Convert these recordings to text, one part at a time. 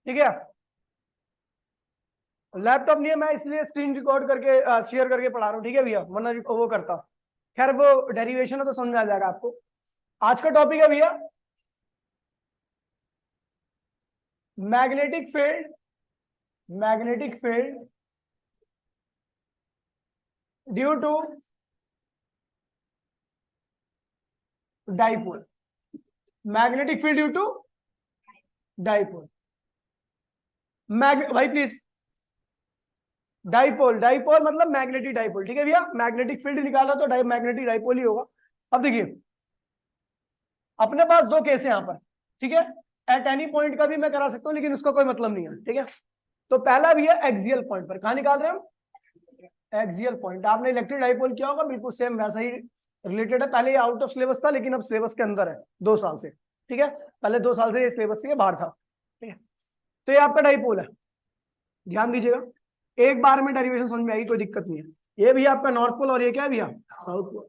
ठीक है, लैपटॉप नहीं है, मैं इसलिए स्क्रीन रिकॉर्ड करके शेयर करके पढ़ा रहा हूँ। ठीक है भैया, वरना वो करता। खैर वो डेरिवेशन है तो समझ में आ जाएगा आपको। आज का टॉपिक है भैया magnetic field, magnetic field due to dipole, magnetic field due to dipole. भाई प्लीज, डाइपोल, डाइपोल मतलब मैग्नेटिक डाइपोल। ठीक है भैया, मैग्नेटिक फील्ड निकाला तो मैग्नेटिक डाइपोल ही होगा। अब देखिए अपने पास दो केस है यहाँ पर। ठीक है, एट एनी पॉइंट का भी मैं करा सकता हूँ, लेकिन उसका कोई मतलब नहीं है। ठीक है, तो पहला भी है एक्सियल पॉइंट पर। कहाँ निकाल रहे हैं हम? Axial point. आपने इलेक्ट्रिक डाइपोल किया होगा, बिल्कुल सेम वैसा ही रिलेटेड है। पहले ये आउट ऑफ सिलेबस था, लेकिन अब सिलेबस के अंदर है 2 साल से। ठीक है, पहले 2 साल से ये सिलेबस से बाहर था। ठीक है, तो ये आपका डाइपोल है, ध्यान दीजिएगा। एक बार में डेरिवेशन समझ में आएगी, कोई दिक्कत नहीं है। ये भी आपका नॉर्थ पोल और ये क्या है भैया? South pole,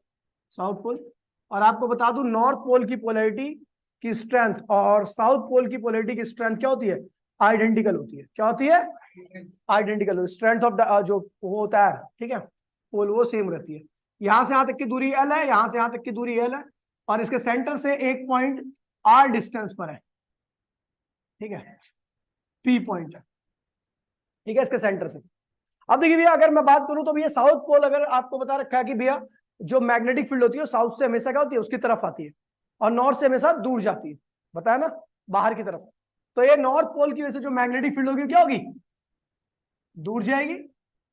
south pole. और आपको बता दूं नॉर्थ पोल की पोलैरिटी की स्ट्रेंथ और साउथ पोल की पोलैरिटी की स्ट्रेंथ क्या होती है? आइडेंटिकल होती है। क्या होती है? आइडेंटिकल। स्ट्रेंथ ऑफ जो वो होता है, ठीक है, पोल, वो सेम रहती है। यहां से यहां तक की दूरी एल है, यहां से यहां तक की दूरी एल है, और इसके सेंटर से एक पॉइंट आर डिस्टेंस पर है। ठीक है, पी पॉइंट है। ठीक है, इसके सेंटर से। अब देखिए भैया, अगर मैं बात करूं तो भैया साउथ पोल, अगर आपको बता रखा है कि भैया जो मैग्नेटिक फील्ड होती है साउथ से हमेशा क्या होती है? उसकी तरफ आती है, और नॉर्थ से हमेशा दूर जाती है, बताया ना, बाहर की तरफ। तो ये नॉर्थ पोल की वजह से जो मैग्नेटिक फील्ड होगी क्या होगी? दूर जाएगी।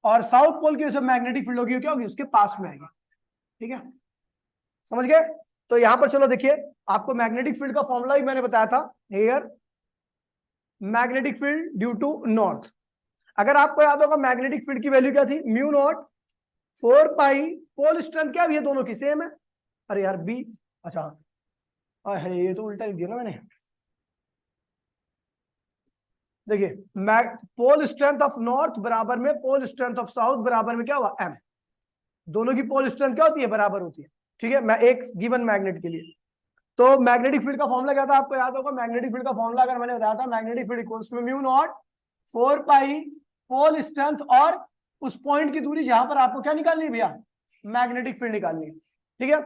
और साउथ पोल की वजह से मैग्नेटिक फील्ड होगी क्या होगी? उसके पास में आएगी। ठीक है, समझ गए? तो यहां पर चलो देखिए, आपको मैग्नेटिक फील्ड का फॉर्मूला भी मैंने बताया था। Here magnetic field due to north. अगर आपको याद होगा मैग्नेटिक फील्ड की वैल्यू क्या थी? Mu naught 4 pi, pole strength क्या है? ये दोनों की सेम है। अरे यार बी, अच्छा है, ये तो उल्टा लिख दिया ना मैंने। देखिए पोल स्ट्रेंथ ऑफ नॉर्थ बराबर में पोल स्ट्रेंथ ऑफ साउथ बराबर में क्या हुआ? एम। दोनों की पोल स्ट्रेंथ क्या होती है? बराबर होती है। ठीक है, मैं एक गिवन मैग्नेट के लिए। तो मैग्नेटिक फील्ड का फॉर्मूला क्या था? आपको याद होगा मैग्नेटिक फील्ड का फॉर्मूला, अगर मैंने बताया था magnetic field equals to mu naught 4 pi pole strength और उस पॉइंट की दूरी जहां पर आपको क्या निकालनी है भैया? मैग्नेटिक फील्ड निकालनी है। ठीक है,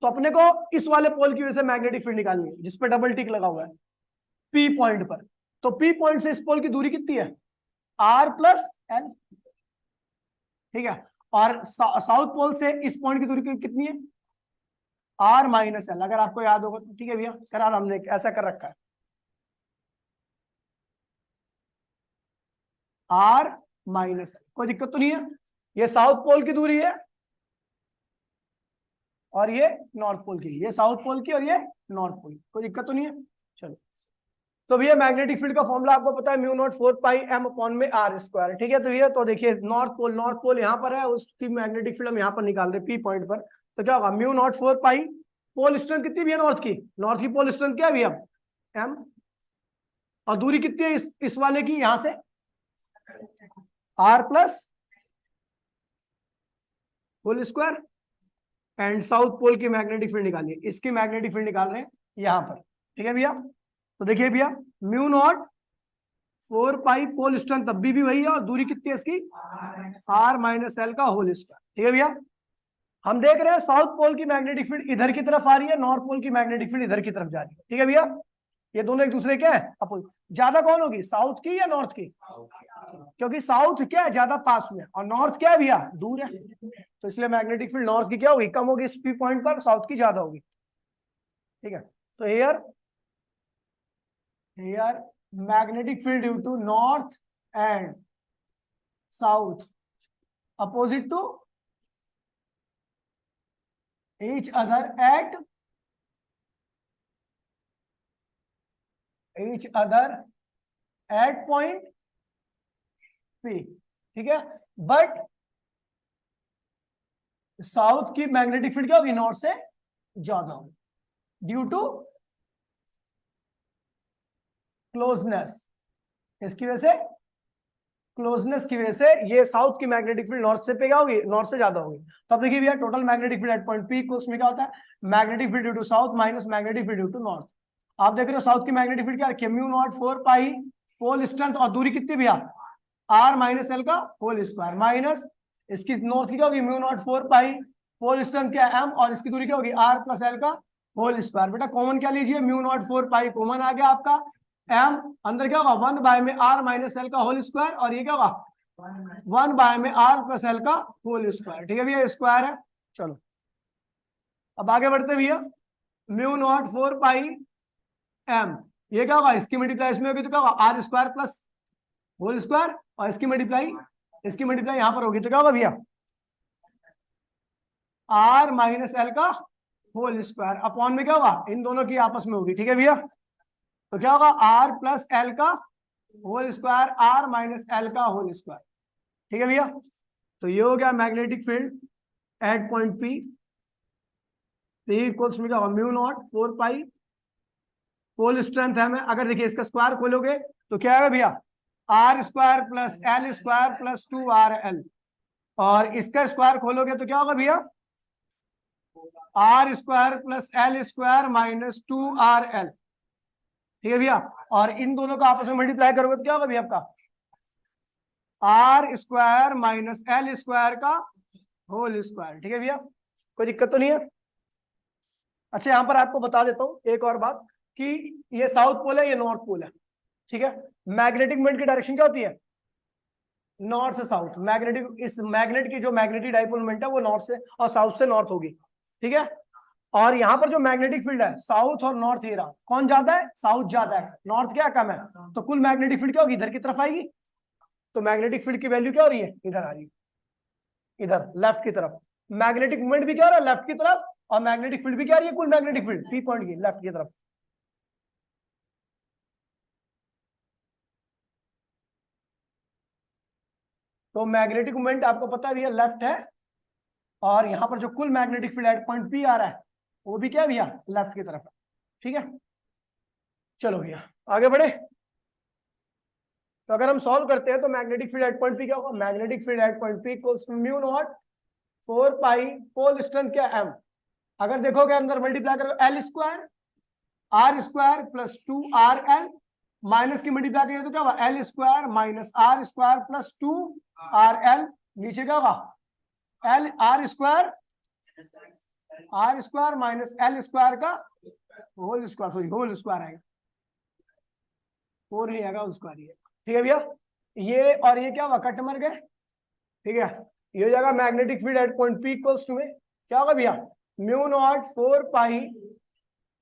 तो अपने को इस वाले पोल की वजह से मैग्नेटिक फील्ड निकालनी है, जिसपे डबल टिक लगा हुआ है पी पॉइंट पर। तो पी पॉइंट से इस पोल की दूरी कितनी है? R plus L. ठीक है, और साउथ पोल से इस पॉइंट की दूरी कितनी है? आर माइनस एल, अगर आपको याद होगा तो। ठीक है भैया, करा हमने ऐसा कर रखा है, आर माइनस एल, कोई दिक्कत तो नहीं है। ये साउथ पोल की दूरी है और ये नॉर्थ पोल की, ये साउथ पोल की और ये नॉर्थ पोल की, कोई दिक्कत तो नहीं है। चलो, तो भैया मैग्नेटिक फील्ड का फॉर्मूला आपको पता है, mu naught 4 pi M upon में आर स्क्वायर। ठीक है, तो भैया तो देखिए नॉर्थ पोल, नॉर्थ पोल यहाँ पर है, उसकी मैग्नेटिक फील्ड हम यहाँ पर निकाल रहे हैं पी पॉइंट पर। तो क्या होगा? Mu naught 4 pi, pole strength कितनी भैया नॉर्थ की? नॉर्थ की पोल स्ट्रेंथ क्या है भैया? एम। और दूरी कितनी है इस वाले की? यहां से R plus whole square. And south pole की मैग्नेटिक फील्ड निकालिए, इसकी मैग्नेटिक फील्ड निकाल रहे हैं यहां पर। ठीक है भैया, तो देखिए भैया mu naught 4 pi pole strength तब भी वही है, और दूरी कितनी है इसकी? आर माइनस एल का होल स्क्वायर। ठीक है भैया, हम देख रहे हैं साउथ पोल की मैग्नेटिक फील्ड इधर की तरफ आ रही है, नॉर्थ पोल की मैग्नेटिक फील्ड इधर की तरफ जा रही है। ठीक है भैया, ये दोनों एक दूसरे के हैं अपोजिट। ज्यादा कौन होगी, साउथ की या नॉर्थ की? क्योंकि साउथ क्या है? ज्यादा पास में, और नॉर्थ क्या है भैया? दूर है। तो इसलिए मैग्नेटिक फील्ड नॉर्थ की क्या होगी? कम होगी इस पी पॉइंट पर, साउथ की ज्यादा होगी। ठीक है, तो here here magnetic field due to north and south opposite to each other at point P। ठीक है, बट साउथ की मैग्नेटिक फील्ड क्या होगी? नॉर्थ से ज्यादा होगी ड्यू टू क्लोजनेस। इसकी वजह से, क्लोजनेस की वजह से ये साउथ की मैग्नेटिक फील्ड नॉर्थ से पे क्या होगी? नॉर्थ से ज्यादा होगी। तो अब देखिए भैया total magnetic field at point P, उसमें क्या होता है? Magnetic field due to south minus magnetic field due to north. आप देख रहे हो साउथ की मैग्नेटिक फील्ड क्या रखी है, mu naught 4 pi pole strength, और दूरी कितनी भैया आर माइनस एल का होल स्क्वायर, माइनस इसकी नॉर्थ की क्या होगी mu naught 4 pi pole strength क्या एम, और इसकी दूरी क्या होगी आर प्लस एल का होल स्क्वायर। बेटा कॉमन क्या लीजिए, म्यू नॉट 4 पाई कॉमन आ गया आपका, एम अंदर क्या होगा 1 बाय में आर माइनस एल का होल स्क्वायर, और ये क्या होगा 1 बाय में आर प्लस एल का होल स्क्वायर। ठीक है भैया, स्क्वायर है। चलो अब आगे बढ़ते भैया, म्यू नॉट 4 पाई एम, ये क्या होगा इसकी मल्टीप्लाई इसमें होगी तो क्या होगा R square plus whole square, और इसकी मल्टीप्लाई यहां पर होगी तो क्या होगा भैया आर माइनस एल का होल स्क्वायर, अपॉन में क्या होगा इन दोनों की आपस में होगी। ठीक है भैया, तो क्या होगा आर प्लस एल का whole square, R minus L का होल स्क्वायर। ठीक है भैया, तो ये हो गया magnetic field at point P, equals में क्या होगा mu naught 4 pi pole strength है में, अगर देखिए इसका स्क्वायर खोलोगे तो क्या है भैया R square plus L square plus 2RL, और इसका स्क्वायर खोलोगे तो क्या होगा भैया R square plus L square minus 2RL। ठीक है भैया, और इन दोनों का आपस में मल्टीप्लाई करोगे तो क्या होगा भैया आपका R square minus L square का होल स्क्वायर। ठीक है भैया, कोई दिक्कत तो नहीं है। अच्छा यहां पर आपको बता देता हूं एक और बात कि ये साउथ पोल है, ये नॉर्थ पोल है। ठीक है, मैग्नेटिक मोमेंट की डायरेक्शन क्या होती है नॉर्थ से साउथ, मैग्नेटिक इस मैग्नेट की जो मैग्नेटिक डाइपोल मोमेंट है वो नॉर्थ से और साउथ से नॉर्थ होगी। ठीक है, और यहाँ पर जो मैग्नेटिक फील्ड है साउथ और नॉर्थ, ये रहा कौन ज्यादा है साउथ ज्यादा है, नॉर्थ क्या कम है, तो कुल मैग्नेटिक फील्ड क्या होगी इधर की तरफ आएगी, तो मैग्नेटिक फील्ड की वैल्यू क्या हो रही है इधर आ रही है, इधर लेफ्ट की तरफ। मैग्नेटिक मूवमेंट भी क्या हो रहा है लेफ्ट की तरफ, और मैग्नेटिक फील्ड भी क्या आ रही है कुल मैग्नेटिक फील्ड पी पॉइंट की लेफ्ट की तरफ। तो मैग्नेटिक मूवमेंट आपको पता है भैया लेफ्ट है, और यहां पर जो कुल magnetic field at point P आ रहा है वो भी क्या भैया लेफ्ट की तरफ है। ठीक है, चलो भैया आगे बढ़े। तो अगर हम सॉल्व करते हैं तो magnetic field at point P क्या होगा, magnetic field at point P equals to mu naught 4 pi pole strength क्या एम, अगर देखोगे अंदर मल्टीप्लाई करो L square R square plus 2RL, minus की मल्टीप्लाई करिए तो क्या होगा L square minus R square plus 2RL, नीचे क्या होगा L R square minus L square का whole square, sorry whole square आएगा, फोर नहीं आएगा उसका नहीं है। ठीक है भैया, ये और ये क्या होगा कट मर गए। ठीक है, ये हो जाएगा magnetic field at point P equals to में क्या होगा भैया म्यू नॉट 4 पाई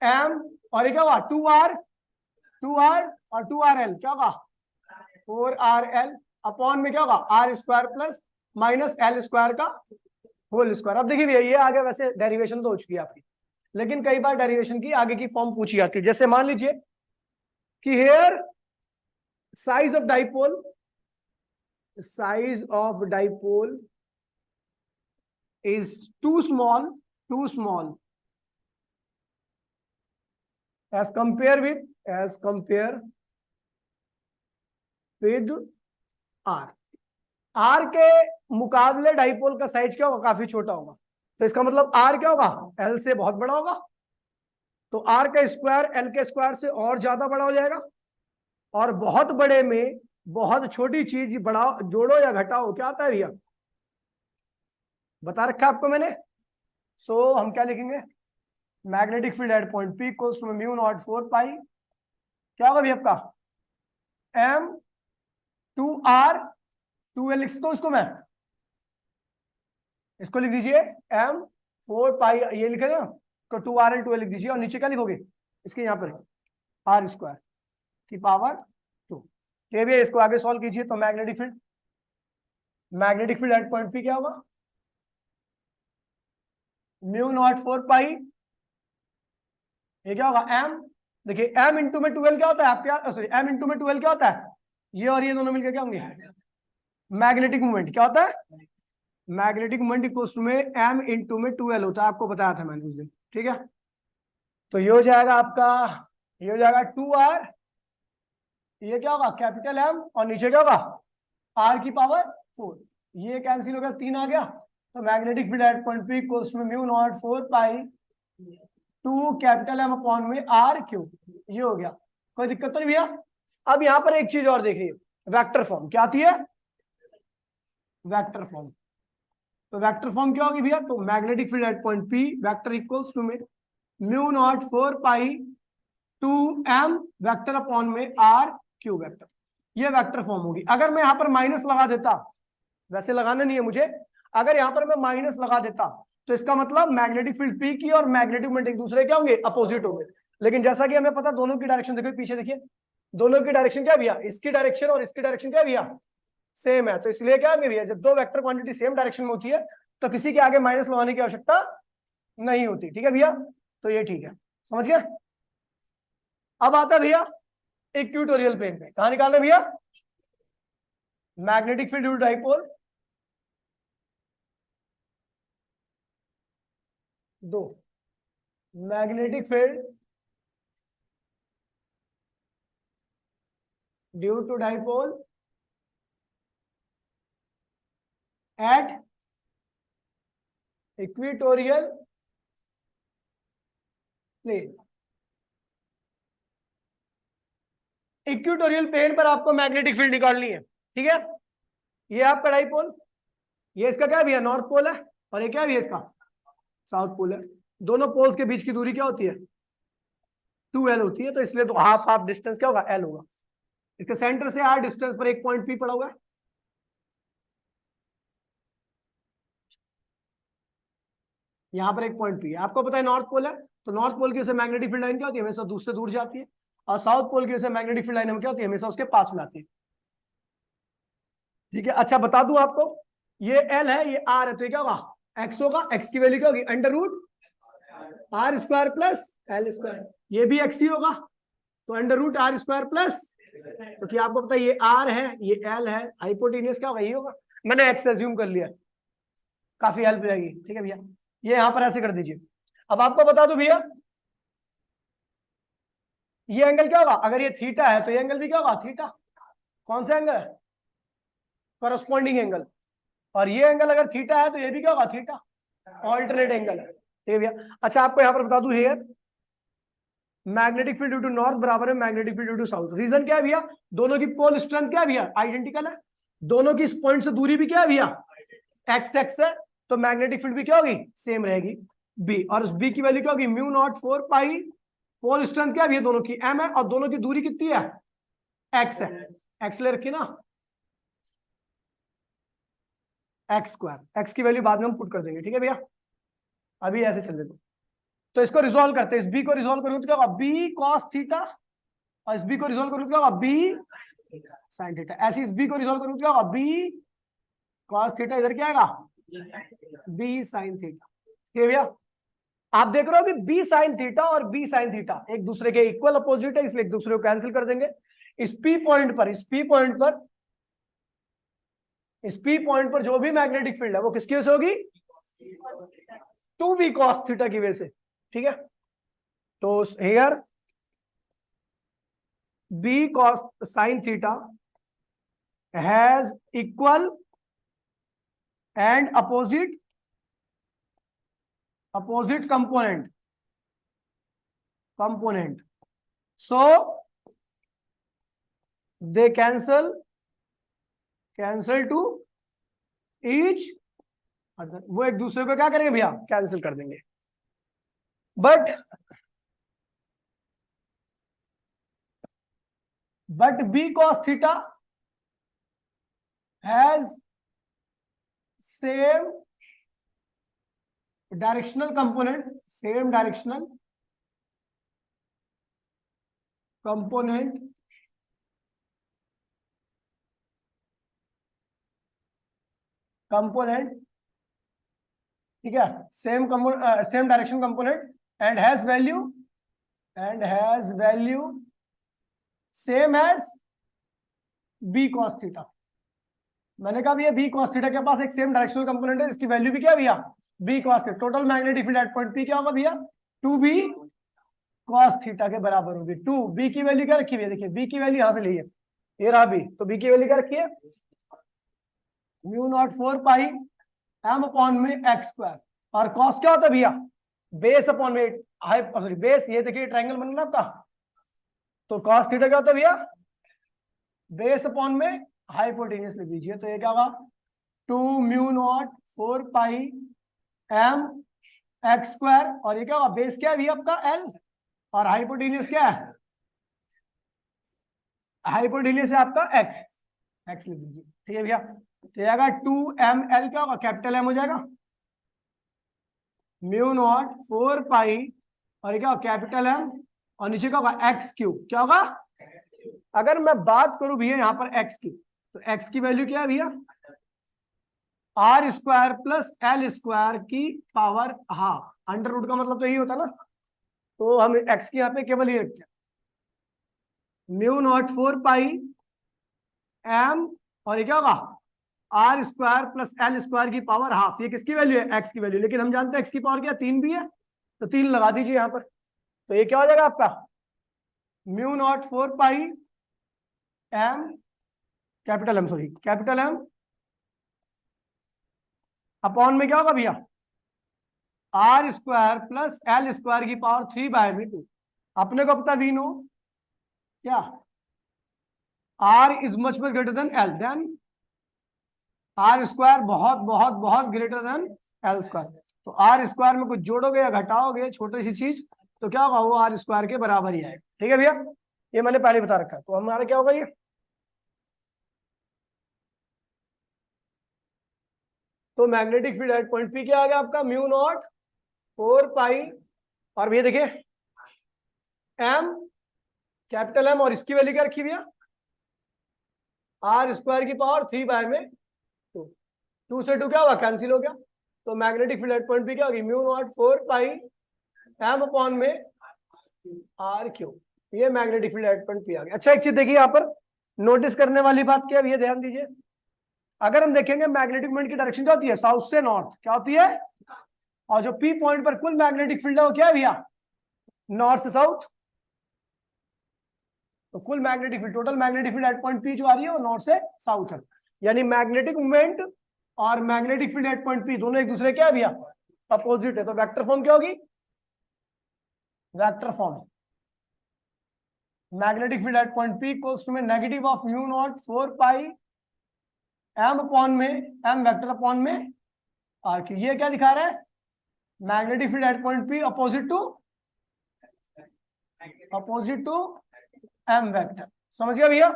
एम, और ये क्या होगा 2R और 2RL क्या होगा 4RL, अपॉन में क्या होगा R square plus minus L square का होल स्क्वायर। अब देखिए भैया ये आगे वैसे डेरिवेशन तो हो चुकी है आपकी, लेकिन कई बार डेरिवेशन की आगे की फॉर्म पूछी जाती है, जैसे मान लीजिए कि hair size of dipole is too small as compare with R के मुकाबले डाइपोल का साइज क्या होगा काफी छोटा होगा, तो इसका मतलब R क्या होगा L से बहुत बड़ा होगा, तो R का स्क्वायर L के स्क्वायर से और ज्यादा बड़ा हो जाएगा, और बहुत बड़े में बहुत छोटी चीज बढ़ाओ जोड़ो या घटाओ क्या आता है भैया बता रखा आपको मैंने। सो हम क्या लिखेंगे magnetic field at point P equals to mu naught 4 pi क्या होगा भैया आपका एम 2R 2L, लिख सकता हूं इसको मैं, इसको लिख दीजिए एम 4 पाई, ये लिखे ना तो 2RL 2L लिख दीजिए, और नीचे क्या लिखोगे इसके यहाँ पर आर स्क्वायर की पावर 2। ठीक है भैया, इसको आगे सॉल्व कीजिए तो magnetic field at point P क्या होगा म्यू नॉट 4 पाई, ये क्या होगा एम, देखिए एम इंटू में 12 क्या होता है आपके, सॉरी एम इंटू में 12 क्या होता है, ये और ये दोनों मिलकर क्या होंगे मैग्नेटिक मूवमेंट, क्या होता है मैग्नेटिक मूवमेंट इक्वल्स टू में एम इंटू में 12 होता है, आपको बताया था मैंने उस दिन। ठीक है, तो ये हो जाएगा आपका, ये हो जाएगा 2R, ये क्या होगा कैपिटल एम, और नीचे क्या होगा R की पावर 4, ये कैंसिल हो गया 3 आ गया, तो magnetic field at point P equals to mu naught 4 pi 2 capital M upon में आर क्यू, ये हो गया। कोई दिक्कत तो नहीं भैया। अब यहां पर एक चीज और देखिए, वेक्टर फॉर्म क्या आती है, वेक्टर फॉर्म। तो वेक्टर फॉर्म क्या होगी भैया, तो magnetic field at point P vector equals to में mu naught 4 pi 2 M vector upon में आर क्यू वेक्टर, ये वेक्टर फॉर्म होगी। अगर मैं यहां पर माइनस लगा देता, वैसे लगाना नहीं है मुझे, अगर यहां पर मैं माइनस लगा देता तो इसका मतलब मैग्नेटिक फील्ड पी की और मैग्नेटिक मोमेंट एक दूसरे क्या होंगे, अपोजिट होंगे। लेकिन जैसा कि हमें पता दोनों की डायरेक्शन देखो, पीछे देखिए दोनों की डायरेक्शन क्या भैया, इसकी डायरेक्शन और इसकी डायरेक्शन क्या भैया सेम है। तो इसलिए क्या होंगे भैया, जब दो वेक्टर क्वांटिटी सेम डायरेक्शन में होती है तो किसी के आगे माइनस लगाने की आवश्यकता नहीं होती। ठीक है भैया, तो ये ठीक है, समझ गए। अब आता है भैया इक्वेटोरियल प्लेन पे, कहां निकालना है भैया, magnetic field due to dipole, दो magnetic field due to dipole at equatorial plane. Equatorial plane पर आपको मैग्नेटिक फील्ड निकालनी है, ठीक है। ये आपका डाइपोल, ये इसका क्या भैया नॉर्थ पोल है, और ये क्या है इसका साउथ पोल है। दोनों पोल्स के बीच की दूरी क्या होती है, 2l होती है। तो इसलिए तो हाफ हाफ डिस्टेंस क्या होगा, l होगा। इसके सेंटर से r डिस्टेंस पर एक पॉइंट p पड़ा हुआ है, यहां पर एक पॉइंट p है। आपको पता है नॉर्थ पोल है, तो नॉर्थ पोल की वजह से मैग्नेटिक फील्ड लाइन क्या होती है, हमेशा दूर से दूर जाती है। और साउथ पोल की वजह से मैग्नेटिक फील्ड लाइन क्या होती है, हमेशा उसके पास में आती है। ठीक है, अच्छा बता दूं आपको, ये l है, ये r है, तो ये क्या होगा x होगा। x की वैल्यू क्या होगी, under root r square plus l square. ये भी x ही होगा, तो under root r square plus, क्योंकि आपको पता है ये r है ये l है, हाइपोटेनियस क्या होगा, ये होगा। मैंने x एज्यूम कर लिया, काफी हेल्प हो जाएगी। ठीक है भैया, ये यहां पर ऐसे कर दीजिए। अब आपको बता दो भैया, ये एंगल क्या होगा, अगर ये थीटा है तो ये एंगल भी क्या होगा थीटा। कौन सा एंगल है, करस्पॉन्डिंग एंगल। और ये एंगल अगर थीटा है तो ये भी क्या होगा थीटा, ऑल्टरनेट एंगल है। ठीक है भैया, अच्छा आपको यहां पर बता दूं, here magnetic field due to north बराबर है magnetic field due to south. Reason क्या है भैया, दोनों की पोल स्ट्रेंथ क्या है भैया, आइडेंटिकल है। दोनों की इस पॉइंट से दूरी भी क्या है भैया, एक्स एक्स है, तो मैग्नेटिक फील्ड भी क्या होगी, सेम रहेगी बी। और उस बी की वैल्यू क्या होगी, mu naught 4 pi, pole strength क्या है भैया दोनों की एम है, और दोनों की दूरी कितनी है, एक्स है। एक्स ले रखी ना, एक्स स्क्वायर, एक्स की वैल्यू बाद में हम पुट कर देंगे। ठीक है भैया, अभी ऐसे चल देते। तो इसको रिजोल्व करते हैं, इस बी को रिजोल्व करूँ तो क्या होगा, बी कॉस थीटा, और इस बी को रिजोल्व करूँ तो क्या होगा, बी साइन थीटा। ऐसे इस बी को रिजोल्व करूँ तो क्या होगा, बी कॉस थीटा, इधर क्या आएगा बी साइन थीटा। ठीक है भैया, आप देख रहे हो कि बी साइन थीटा और बी साइन थीटा एक दूसरे के इक्वल अपोजिट है, इसलिए एक दूसरे को कैंसिल कर देंगे। इस पी पॉइंट पर, इस पी पॉइंट पर जो भी मैग्नेटिक फील्ड है वो किसकी वजह से होगी, 2b cos थीटा की वजह से। ठीक है, तो here b cos sin theta has equal and opposite component, so they cancel to each other। वो एक दूसरे को क्या करेंगे भैया, कैंसिल कर देंगे। but b cos theta has same directional component ठीक है, same direction component and has value same as B cos theta. मैंने कहा भैया बी कॉस थीटा के पास एक सेम डायरेक्शनल कंपोनेंट है, इसकी वैल्यू भी क्या भैया B cos theta. Total magnetic field at point P क्या होगा भैया, 2b कॉस थीटा के बराबर होगी। 2b की वैल्यू क्या रखी हुई है, देखिए b की वैल्यू यहां से ली है, ये रहा b, तो b की वैल्यू क्या रखी है, म्यू नॉट 4 पाई m अपॉन में एक्स स्क्वायर। और कॉस क्या होता है भैया, बेस अपॉन में सॉरी बेस, ये देखिए ट्रायंगल बनना आपका, तो कॉस थीटा क्या होता है भैया, बेस अपॉन में हाइपोटेन्यूस लिख दीजिए, तो ये क्या होगा 2 mu naught 4 pi M x square, और ये क्या होगा बेस क्या है भैया आपका एल, और हाइपोटेन्यूस क्या है, हाइपोटेन्यूस है आपका एक्स, एक्स लिख दीजिए, ठीक है भैया। तो ये आएगा 2 ml क्या होगा, कैपिटल एम हो जाएगा, म्यू नॉट 4 पाई, और ये क्या होगा कैपिटल एम, और नीचे क्या होगा एक्स क्यूब, क्या होगा, अगर मैं बात करूं भैया यहाँ पर एक्स की, तो एक्स की वैल्यू क्या है भैया, R square plus L square की पावर हाफ, अंडर रूट का मतलब तो यही होता है ना, तो हम एक्स की यहाँ पे केवल ये रखते हैं म्यू नॉट 4 पाई एम, और ये क्या होगा R square plus L square की पावर हाफ, ये किसकी वैल्यू है, एक्स की वैल्यू, लेकिन हम जानते हैं एक्स की पावर क्या 3 भी है, तो 3 लगा दीजिए यहाँ पर, तो ये क्या हो जाएगा आपका mu naught 4 pi M capital M, sorry capital M upon में क्या होगा भैया R square plus L square की पावर 3/2, अपने को पता वी नो क्या, R is much much greater than L, then R square बहुत बहुत बहुत ग्रेटर देन एल स्क्वायर, तो आर स्क्वायर में कुछ जोड़ोगे या घटाओगे छोटी सी चीज, तो क्या होगा वो आर स्क्वायर के बराबर ही आएगा, ठीक है भैया, ये मैंने पहले बता रखा है, तो हमारा क्या होगा ये, तो magnetic field at point P क्या आ गया आपका म्यू नॉट 4 पाई, और भैया देखिए एम कैपिटल एम, और इसकी वैल्यू क्या रखी भैया आर स्क्वायर की पावर 3/2, 2 से 2 क्या होगा कैंसिल हो गया, तो magnetic field at point P क्या होगी mu naught 4 pi M upon में आर क्यू, ये magnetic field at point P आ गया। अच्छा एक चीज देखिए यहाँ पर नोटिस करने वाली बात क्या है, ये ध्यान दीजिए, अगर हम देखेंगे मैग्नेटिक मोमेंट की डायरेक्शन क्या होती है, साउथ से नॉर्थ, क्या होती है, और जो पी पॉइंट पर कुल मैग्नेटिक फील्ड है वो क्या है भैया नॉर्थ से साउथ, तो कुल magnetic field total magnetic field at point P जो आ रही है वो नॉर्थ से साउथ है, यानी मैग्नेटिक मूवमेंट और magnetic field at point P दोनों एक दूसरे क्या है भैया अपोजिट है, तो वेक्टर फॉर्म क्या होगी, vector form magnetic field at point P equals to में negative of mu naught 4 pi M upon में एम वेक्टर अपॉन में आर क्यू, ये क्या दिखा रहा है magnetic field at point P opposite to M vector, समझ गया भैया,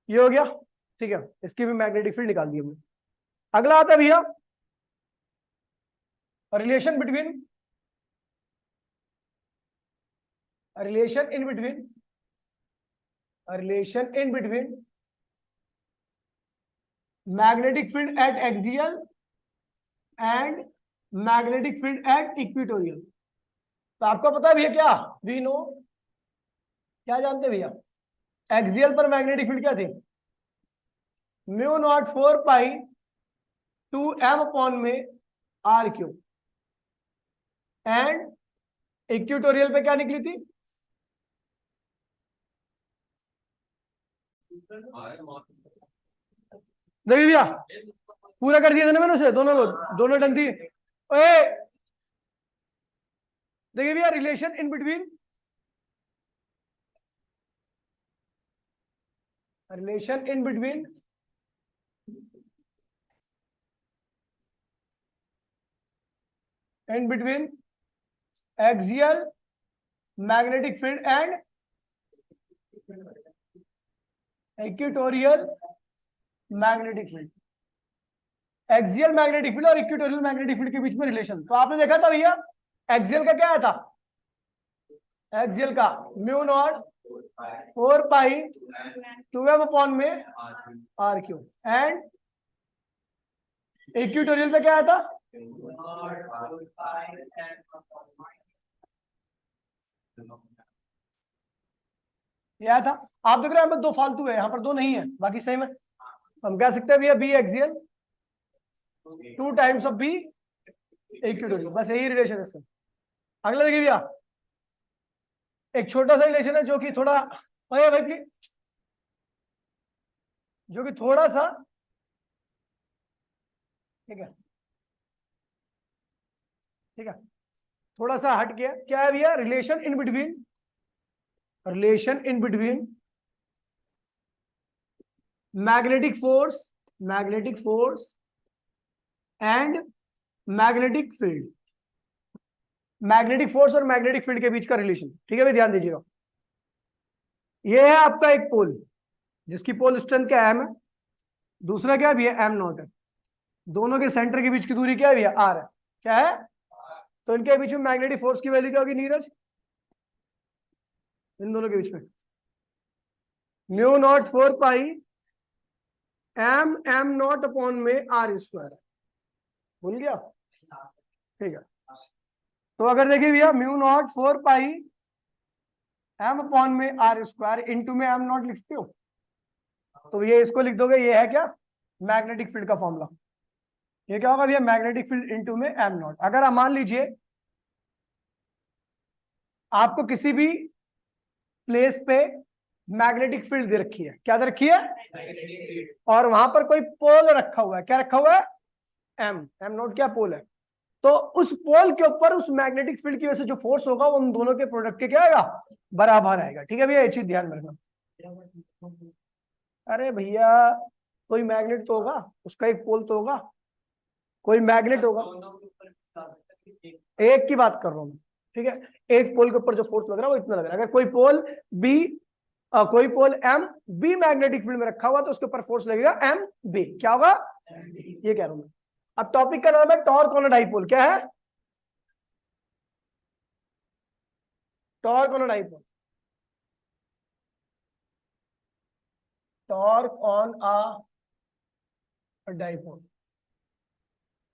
ये हो गया, ठीक है, इसकी भी मैग्नेटिक फील्ड निकाल दी हमने। अगला आता है भैया relation between magnetic field eight axial and magnetic field at equatorial, तो आपको पता है भैया क्या वी नो, क्या जानते हैं भैया एक्सियल पर मैग्नेटिक फील्ड क्या थी mu naught 4 pi 2 m upon में आर क्यू, एंड इक्वेटोरियल पे क्या निकली थी देखिए भैया पूरा कर दिया था ना मैंने उसे, दोनों डन थी, देखिए भैया relation in between axial magnetic field and equatorial magnetic field, axial magnetic field और इक्वेटोरियल मैग्नेटिक फील्ड के बीच में रिलेशन, तो आपने देखा था भैया एक्सियल का क्या आया था, एक्सियल का म्यू नॉट 4 पाई 2m अपॉन में आर क्यू, एंड इक्वेटोरियल पे क्या आया था ये आया था, आप देख रहे हैं यहाँ पर 2 फालतू है, यहाँ पर 2 नहीं है, बाकी सही में हम कह सकते हैं भैया B axial 2 times of B equatorial, बस यही रिलेशन है इसका। अगला देखिए भैया एक छोटा सा रिलेशन है जो कि थोड़ा अरे भाई प्लीज, जो कि थोड़ा सा ठीक है थोड़ा सा हट गया, क्या है भैया, relation in between magnetic force and magnetic field. Magnetic force और मैग्नेटिक फील्ड के बीच का रिलेशन, ठीक है भाई, ध्यान दीजिएगा। ये है आपका एक पोल जिसकी पोल स्ट्रेंथ क्या है, M है, दूसरा क्या भी है, m0 है। दोनों के सेंटर के बीच की दूरी क्या है भैया, r है। क्या है, तो इनके बीच में मैग्नेटिक फोर्स की वैल्यू क्या होगी नीरज, इन दोनों के बीच में μ0 4 पाई m0 अपॉन में r²। भूल गया, ठीक है। तो अगर देखिए भैया μ0 4 पाई m अपॉन में r² इंटू में m0 लिखते हो, तो ये इसको लिख दोगे, ये है क्या, मैग्नेटिक फील्ड का फॉर्मूला। ये क्या होगा भैया, मैग्नेटिक फील्ड इंटू में m0। अगर आप मान लीजिए आपको किसी भी प्लेस पे मैग्नेटिक फील्ड दे रखी है, क्या दे रखी है, और वहां पर कोई पोल रखा हुआ है, क्या रखा हुआ है, m0 क्या पोल है, तो उस पोल के ऊपर उस मैग्नेटिक फील्ड की वजह से जो फोर्स होगा वो उन दोनों के प्रोडक्ट के क्या आएगा, बराबर आएगा। ठीक है भैया, ये चीज ध्यान में रखना। अरे भैया कोई मैग्नेट तो होगा, उसका एक पोल तो होगा, कोई मैग्नेट होगा, एक की बात कर रहा हूं मैं, ठीक है। एक पोल के ऊपर जो फोर्स लग रहा है वो इतना लग रहा है। अगर कोई पोल बी कोई pole M B magnetic field में रखा हुआ तो उसके ऊपर फोर्स लगेगा एम बी, क्या होगा, ये कह रहा हूं मैं। अब टॉपिक का नाम है टॉर्क ऑन अ डाइपोल। क्या है, torque on a dipole, torque on a dipole.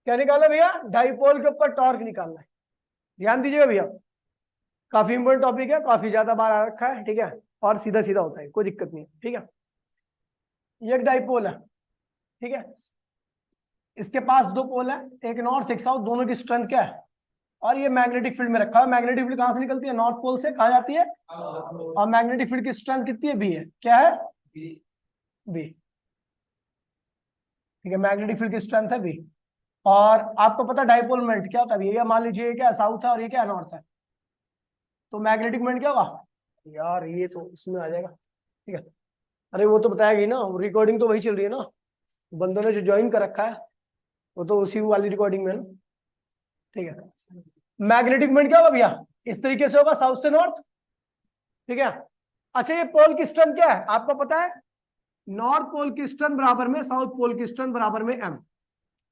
क्या निकालना भैया, डाइपोल के ऊपर टॉर्क निकालना है। ध्यान दीजिएगा भैया, काफी इंपॉर्टेंट टॉपिक है, काफी ज्यादा बार आ रखा है, ठीक है, और सीधा सीधा होता है, कोई दिक्कत नहीं है, ठीक है। ये एक डाइपोल है, ठीक है, इसके पास दो पोल है, एक नॉर्थ एक साउथ, दोनों की स्ट्रेंथ क्या है, और ये मैग्नेटिक फील्ड में रखा है। मैग्नेटिक फील्ड कहां से निकलती है, नॉर्थ पोल से, कहा जाती है, और मैग्नेटिक फील्ड की स्ट्रेंथ कितनी है, बी है। क्या है, बी, ठीक है, मैग्नेटिक फील्ड की स्ट्रेंथ है बी। और आपको पता है डाइपोल मोमेंट क्या होता है, ये मान लीजिए क्या साउथ है और ये क्या नॉर्थ है, तो मैग्नेटिक मोमेंट क्या होगा, यार ये तो इसमें आ जाएगा, ठीक है। अरे वो तो बताएगी ना, रिकॉर्डिंग तो वही चल रही है ना, बंदों ने जो ज्वाइन कर रखा है वो तो उसी वाली रिकॉर्डिंग में ना, ठीक है। मैग्नेटिक मोमेंट क्या होगा भैया, इस तरीके से होगा, साउथ से नॉर्थ, ठीक है। अच्छा ये पोल की स्ट्रेंथ क्या है आपको पता है, नॉर्थ पोल की स्ट्रेंथ बराबर में साउथ पोल की स्ट्रेंथ बराबर में एम,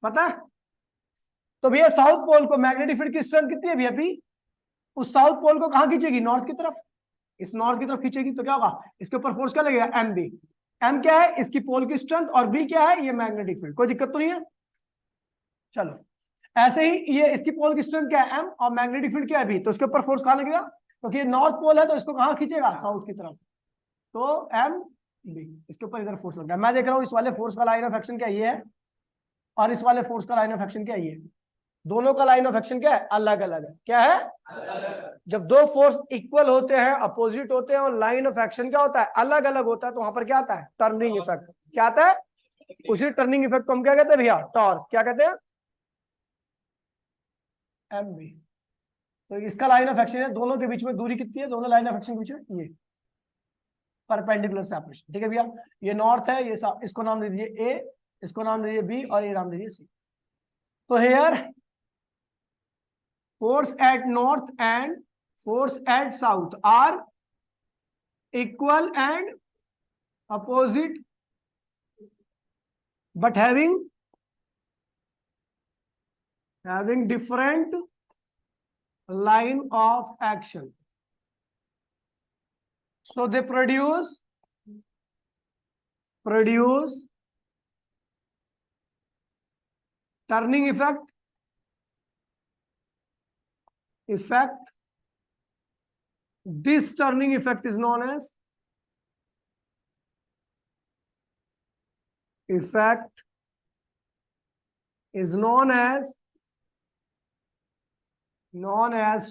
पता है। तो भैया साउथ पोल को मैग्नेटिक फील्ड की स्ट्रेंथ कितनी है भैया पी, उस साउथ पोल को कहां खींचेगी, नॉर्थ की तरफ, इस नॉर्थ की तरफ खींचेगी, तो क्या होगा, इसके ऊपर फोर्स क्या लगेगा, एम बी। एम क्या है, इसकी पोल की स्ट्रेंथ, और बी क्या है, ये मैग्नेटिक फील्ड, कोई दिक्कत तो नहीं है। चलो ऐसे ही ये इसकी पोल की स्ट्रेंथ क्या है, एम, और मैग्नेटिक फील्ड क्या है बी, तो इसके ऊपर फोर्स कहां लगेगा, क्योंकि ये नॉर्थ पोल है तो इसको कहां खींचेगा, साउथ की तरफ, तो एम बी, इसके ऊपर इधर फोर्स लग रहा है। मैं देख रहा हूं इस वाले फोर्स का लाइन ऑफ एक्शन क्या ये है, और इस वाले फोर्स का लाइन ऑफ एक्शन क्या ये है, दोनों का लाइन ऑफ एक्शन क्या है, अलग अलग है। क्या है, जब दो फोर्स इक्वल होते हैं, अपोजिट होते हैं, और लाइन ऑफ एक्शन क्या होता है, अलग अलग होता है, तो वहां पर क्या आता है, टर्निंग इफेक्ट। क्या आता है, उसी टर्निंग इफेक्ट को हम क्या कहते हैं भैया, टॉर्क। क्या कहते हैं, एम बी। तो इसका लाइन ऑफ एक्शन है, दोनों के बीच में दूरी कितनी है, दोनों लाइन ऑफ एक्शन के बीच में ये परपेंडिकुलर सेपरेशन, ठीक है भैया। ये नॉर्थ है, ये इसको नाम दे दीजिए ए, इसको नाम दे दीजिए बी, और ये नाम दे दीजिए सी। तो hair force at north and force at south are equal and opposite but having different line of action, so they produce turning effect. This turning effect is known as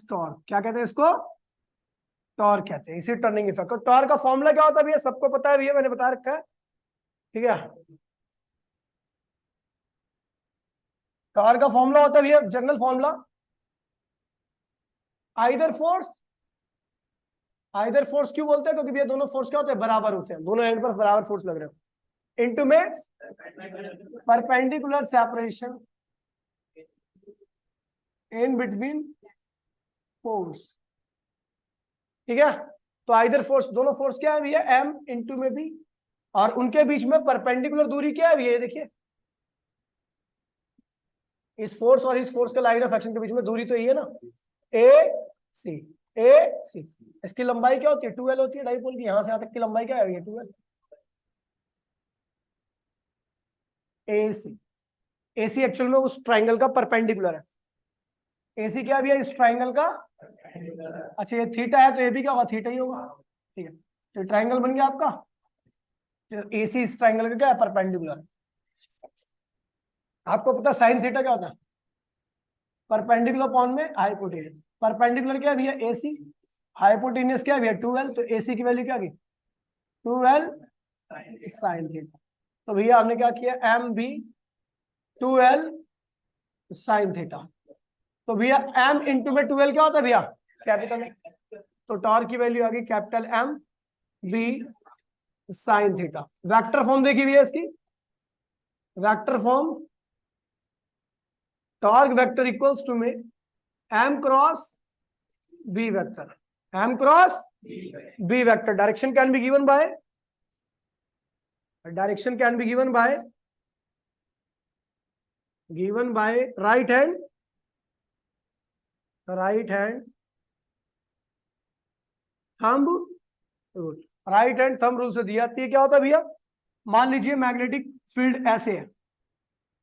torque. क्या कहते हैं इसको, torque कहते हैं, इसी turning effect को। Torque का formula क्या होता है भैया, सबको पता है भैया, मैंने बता रखा है, ठीक है। टॉर्क का फॉर्मूला होता है भैया, जनरल फॉर्मूला आइदर फोर्स क्यों बोलते हैं? क्योंकि भैया दोनों फोर्स क्या होते हैं? बराबर होते हैं, दोनों एंड पर बराबर फोर्स लग रहे हो। इनटू में perpendicular separation in between force, ठीक है। तो आइदर फोर्स, दोनों फोर्स क्या है भैया? एम इंटू में बी, और उनके बीच में परपेंडिकुलर दूरी क्या है भैया? ये देखिए, इस फोर्स और इस फोर्स के लाइन ऑफ एक्शन के बीच में दूरी तो ये है ना, ए सी। इसकी लंबाई क्या होती है? 2l होती है डाइपोल की। यहां से यहां तक की लंबाई क्या है भैया? 2l। ए सी एक्चुअल में उस ट्राइंगल का परपेंडिकुलर है। ए सी क्या भैया? इस ट्राइंगल का। अच्छा, ये थीटा है तो ये भी क्या होगा? थीटा ही होगा, ठीक है। तो ट्राइंगल बन गया आपका। तो ए सी इस ट्राइंगल का क्या है? परपेंडिकुलर। आपको पता है साइन थीटा क्या होता है? परपेंडिकुलर अपॉन में हाइपोटेन्यूज। परपेंडिकुलर क्या है भैया? ए सी। हाइपोटेन्यूज क्या है भैया? 2l। तो ए सी की वैल्यू क्या की? 2l sine theta. तो भैया हमने क्या किया? M B 2l sine theta. तो भैया m इंटू में 2l क्या होता है भैया? कैपिटल है। तो टॉर्क की वैल्यू आ गई capital M B sine theta. Vector form देखी भैया इसकी, vector form, torque vector equals to में m cross b vector, m cross b vector. Direction can be given by, direction can be given by right hand thumb rule. Right hand thumb rule से दी जाती है। क्या होता है भैया? मान लीजिए मैग्नेटिक फील्ड ऐसे है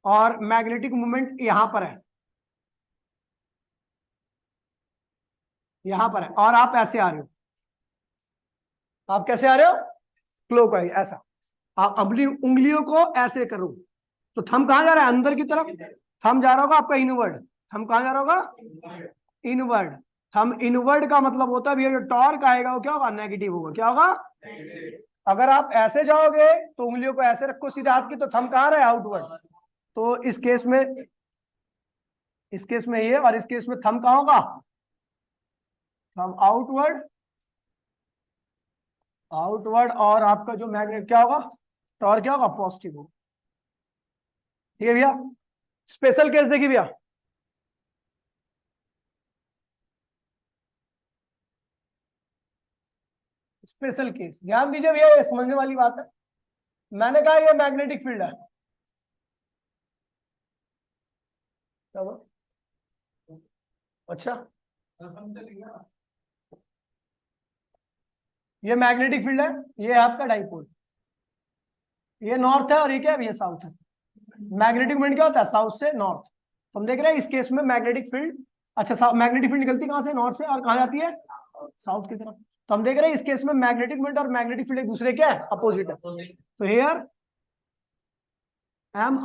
और मैग्नेटिक मूवमेंट यहां पर है, यहां पर है, और आप ऐसे आ रहे हो। आप कैसे आ रहे हो? क्लॉकवाइज, ऐसा। आप अपनी उंगलियों को ऐसे करो तो थंब कहां जा रहा है? अंदर की तरफ। थंब जा रहा होगा आपका इनवर्ड। थंब कहां जा रहा होगा? इनवर्ड। थंब इनवर्ड का मतलब होता है भैया जो टॉर्क आएगा वो क्या होगा? नेगेटिव होगा। क्या होगा? अगर आप ऐसे जाओगे तो उंगलियों को ऐसे रखो सीधे हाथ की, तो थंब कहां रहा है? आउटवर्ड। तो इस केस में ये, और इस केस में थंब कहां होगा? Thumb outward. और आपका जो मैग्नेट क्या होगा? टॉर्क क्या होगा? पॉजिटिव होगा। ठीक है भैया। स्पेशल केस देखिए भैया, स्पेशल केस ध्यान दीजिए भैया, ये समझने वाली बात है। मैंने कहा ये मैग्नेटिक फील्ड है, क्या हुआ? अच्छा, ये मैग्नेटिक फील्ड है, ये है आपका डाइपोल। ये नॉर्थ है और ये क्या है? ये साउथ है। मैग्नेटिक मोमेंट क्या होता है? साउथ से नॉर्थ। तो हम देख रहे हैं इस केस में मैग्नेटिक फील्ड, अच्छा मैग्नेटिक फील्ड निकलती कहां से? नॉर्थ से, और कहां जाती है? साउथ की तरफ। तो हम देख रहे हैं इस केस में मैग्नेटिक मोमेंट और मैग्नेटिक फील्ड एक दूसरे क्या है? अपोजिट है। तो here M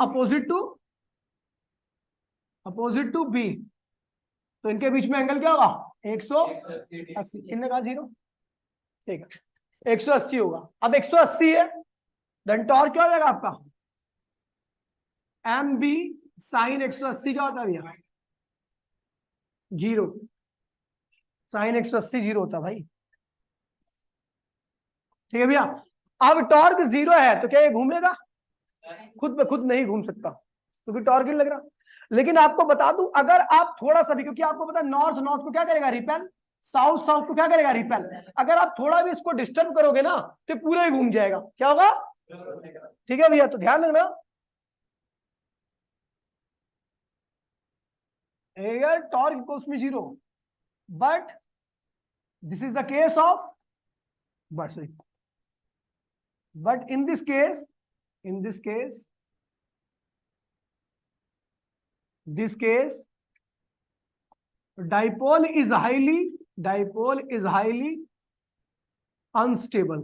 opposite to B, तो इनके बीच में एंगल क्या होगा? 180। कितने का? 0। ठीक है, 180 होगा। अब 180 है, देन टॉर्क क्या हो जाएगा आपका? एम बी साइन 180 क्या होता है भैया? 0। साइन 180 0 होता है भाई। ठीक है भैया। अब टॉर्क 0 है तो क्या ये घूमेगा? खुद पे खुद नहीं घूम सकता क्योंकि टॉर्क नहीं लग रहा। लेकिन आपको बता दूं, अगर आप थोड़ा सा भी, क्योंकि आपको पता है नॉर्थ नॉर्थ को क्या करेगा? रिपेल। साउथ साउथ को क्या करेगा? रिपेल। अगर आप थोड़ा भी इसको डिस्टर्ब करोगे ना तो पूरा ही घूम जाएगा। क्या होगा? ठीक है भैया, तो ध्यान रखना, एयर टॉर्क इक्वल्स में 0, but this is the case of, but sorry, but in this case, this case dipole is highly unstable,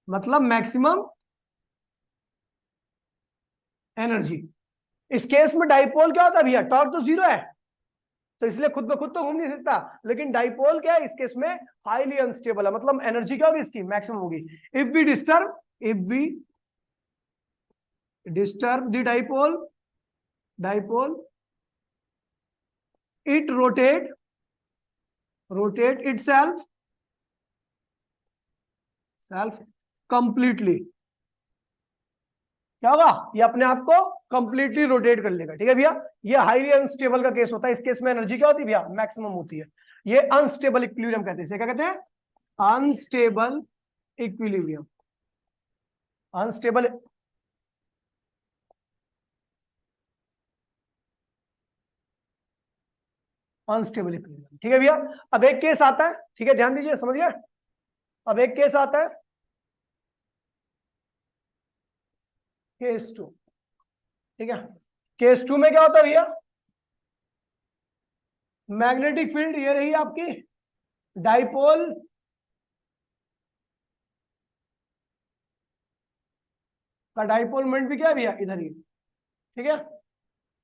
मतलब मैक्सिमम एनर्जी। इस केस में डाइपोल क्या होता है भैया? टॉर्क तो 0 है, तो इसलिए खुद ब खुद तो घूम नहीं सकता। लेकिन डाइपोल क्या है इस केस में? हाईली अनस्टेबल है, मतलब एनर्जी क्या होगी इसकी? मैक्सिमम होगी। If we disturb the dipole it rotate itself completely. क्या होगा, ये अपने आप को कंप्लीटली रोटेट कर लेगा। ठीक है भैया, ये हाईली अनस्टेबल का केस होता है। इस केस में एनर्जी क्या होती है भैया, मैक्सिमम होती है। ये अनस्टेबल इक्विलिब्रियम कहते हैं। इसे क्या कहते हैं, unstable equilibrium. Unstable unstable equilibrium. ठीक है भैया, अब एक केस आता है, ठीक है ध्यान दीजिए, समझ गए। अब एक केस आता है केस 2। ठीक है, केस 2 में क्या होता है भैया, मैग्नेटिक फील्ड ये रही आपकी डाइपोल का डाइपोल मोमेंट भी क्या है भैया, इधर ही। ठीक है,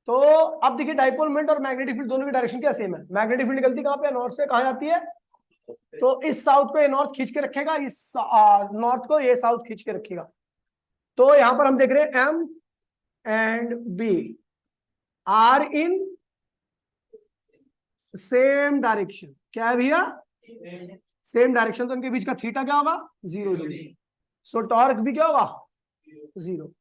तो अब देखिए डाइपोल मोमेंट और मैग्नेटिक फील्ड दोनों की डायरेक्शन क्या सेम है। मैग्नेटिक फील्ड निकलती कहां पे, नॉर्थ से। कहां जाती है, तो इस साउथ को ये नॉर्थ खींच के रखेगा, इस नॉर्थ को ये साउथ खींच के रखेगा। तो यहां पर हम देख रहे हैं M and B are in same direction. क्या है भैया, सेम डायरेक्शन। तो इनके बीच का थीटा क्या होगा, 0 डिग्री। सो टॉर्क भी क्या होगा, 0।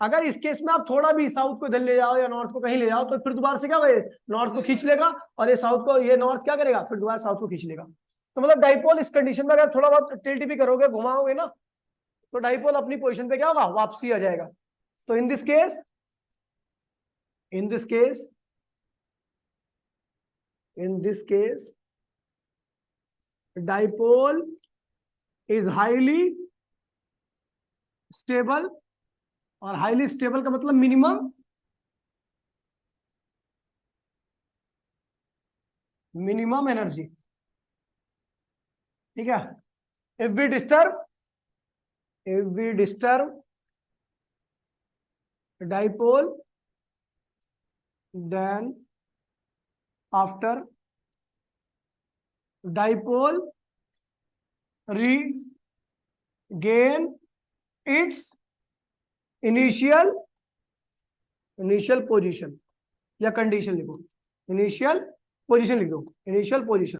अगर इस केस में आप थोड़ा भी साउथ को इधर ले जाओ या नॉर्थ को कहीं ले जाओ, तो फिर दोबारा से क्या होगा, नॉर्थ को खींच लेगा, और ये साउथ को, ये नॉर्थ क्या करेगा, फिर दोबारा साउथ को खींच लेगा। तो मतलब डाइपोल इस कंडीशन में अगर थोड़ा बहुत टिल्ट भी करोगे, घुमाओगे ना, तो डाइपोल अपनी पोजीशन पे क्या होगा, वापसी आ जाएगा। तो in this case in this case dipole is highly stable। और हाईली स्टेबल का मतलब मिनिमम एनर्जी। ठीक है, if we disturb dipole, then after dipole regain its initial position, या कंडीशन लिखो, इनिशियल पोजीशन लिखो, इनिशियल पोजीशन।